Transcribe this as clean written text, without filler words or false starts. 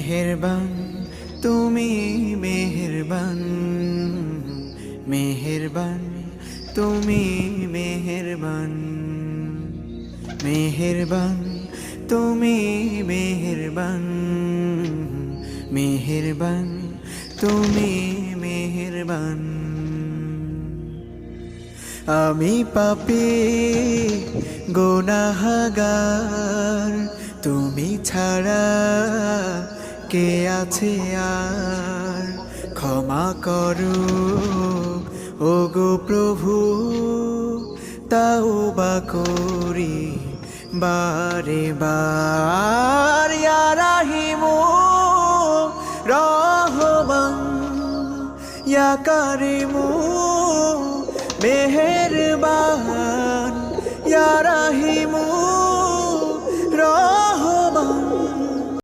মেহেরবান তুমি মেহেরবান, মেহেরবান তুমি মেহেরবান, মেহেরবান তুমি মেহেরবান, মেহেরবান তুমি মেহেরবান। আমি পাপী গুনাহগার, তুমি ছাড়া কে আছে আর? ক্ষমা করো ওগো প্রভু, তাওবা করি বারে বার। ইয়া রাহিমু রহমান, ইয়া কারিমু মেহেরবান।